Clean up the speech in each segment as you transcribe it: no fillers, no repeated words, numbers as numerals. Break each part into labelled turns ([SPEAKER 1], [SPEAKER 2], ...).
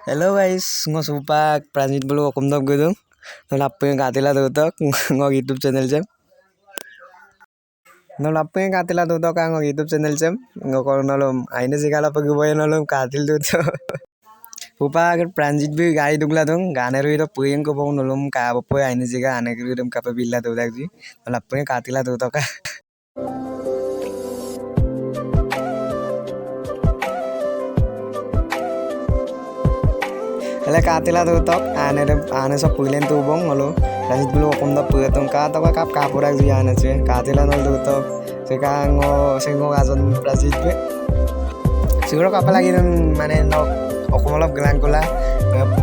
[SPEAKER 1] Hello guys, ngosupak Pranjit bulu akum dok gedung. Nolape katila tutok ngok YouTube channel jam. Nolape katila tutok ngok YouTube channel jam. Ngok nolom aine sigala pagi boy nolom katil tutok. Upak Pranjit bi gari dugla dong ganer wiro puyeng ko bong nolom ka boy aine siga ane kirim kapabila tutok ji. Nolape katila tutok. Hele katila tutok ane so pulen tu bong ngolo Pranjit bulu akum dok puetong ka to kap kapurak ji ane che katila nol tutok seka sengo gason Pranjit be siguro kapal lagi mane no okumolop gelang kula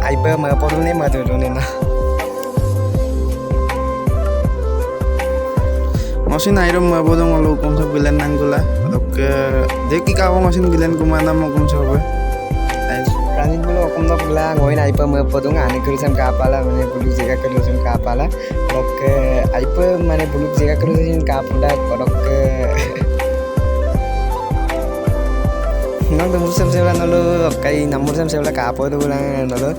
[SPEAKER 1] aibe ma porune ma turune na
[SPEAKER 2] Masin airum mabodong ngolo kung sa bilan nang gula dok deki ka masin bilan kumana mo kung sa ba
[SPEAKER 1] Pranjit bulu akum dok gelang ngoin aibe ma podung ane kurusam kapala mane bulu jaga kurusam kapala dok aibe mane bulu jaga kurusam kapuda dok nang dumur sem sebla nolo kai namur sem sebla kapo tu gulang nolo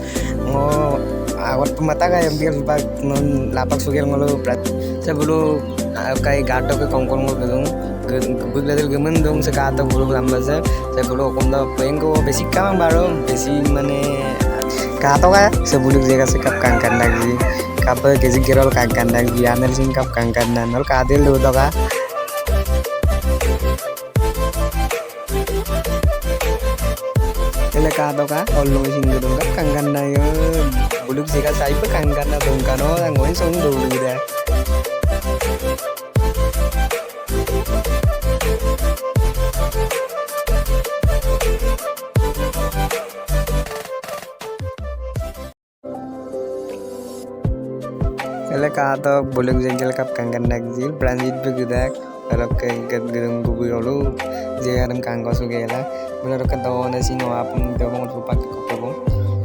[SPEAKER 1] ngo awat pemata ka yang biar lupa non lapak sugel ngolo prat sebulu kai gato ke kongkol ngol gedung bugladel gemen dong sekato bulu lamba sebulu komda pengko basic kam baro besi mane kato ka sebulu jaga sekap kangkan lagi kape kesi gerol kangkan lagi anel sing kap kangkan nol kadil do to ka Kato ka olo singgo dong kap kangkan na yo buluk sika sai pa kangkan na dong kano ang ngoy song do ida Ele kato buluk jengkel kap kangkan na gil Pranjit begidak kalau ke gedung bubu olo jaram kanggo sugela benar ke daun nasi no apun gabung rupa ke kopong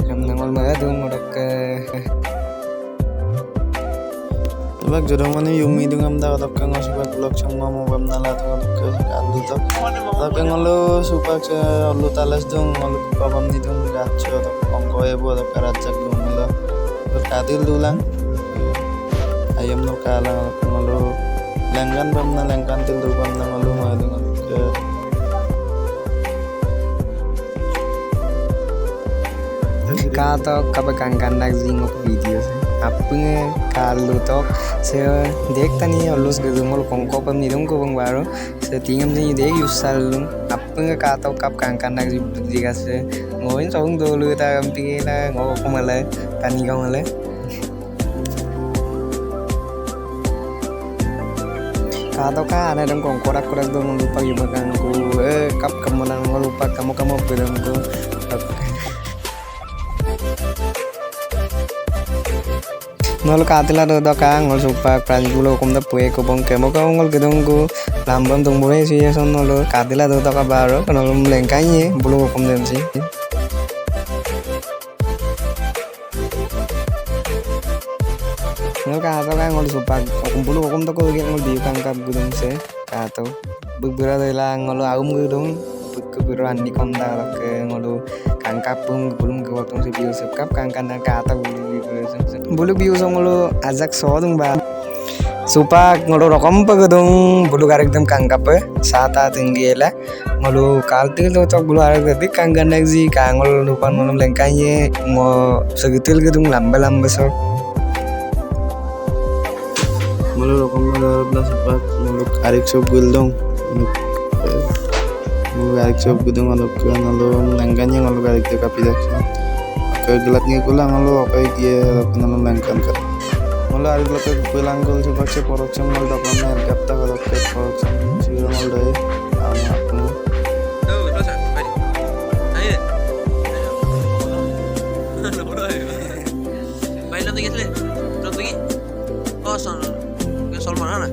[SPEAKER 1] nam nangol magadung udak
[SPEAKER 2] Tubak jorong mane yumi dungam da dok kang subak blok changma mo bam nala to dok alu to dok ngolo supak alu talas dong ngolo pabam ni dong gacho dok ongko ebo dok karajak dong ngolo berkatil dulang ayam no kala ngolo langgan bam na langkan til do bam na ngolo ma dong
[SPEAKER 1] kato kapakangkan nak zingok video se apung kalu tok se dek tani olus gedungol kongko pam nidong ko bang baro se tingam jing dek yusal apung kato kap kangkan nak jiga se ngoin song dolu ta ampige la ngo kumala tani gongale kato ka ana dong kongko rak kurak dong lupa yumakan ku kap kamunan lupa kamu bedong ku nol katila do ka ngol supak Pranjit bulu akum da pue ko bong kemo ka ngol gedong ko lambam tung bure si son nol katila do ka baro nol lengkanye bulu akum dem si nol kato ka ngol supak akum bulu akum da ko ngol diu kangkap gedong se kato begbera de la ngol aum gedong kebiro andi konda ke ngolu kangkap pung bulum ke waktu si biu sekap kangkan na kata bulu biu so ngolu ajak so dung ba supak ngolu rokom pa gedung bulu karek dem kangkap sata tinggela ngolu kaltil to tok bulu arek de kangkan nak ji kangol lupan ngolu lengkanye ngo segitil gedung lamba so
[SPEAKER 2] ngolo rokom na bla supak ngolo arek so guldong garik sob gedung ngalo langgannya ngalo garik te kapidak ke gelatnya kula ngalo apa dia ngalo langkan kan ngalo ari gelat ke pulang gol coba ce porok sem ngalo dapat mer kapta ngalo ke porok sem sira ngalo dai ama aku
[SPEAKER 3] dosa baik ayo baik nanti gitu nanti oh sol mana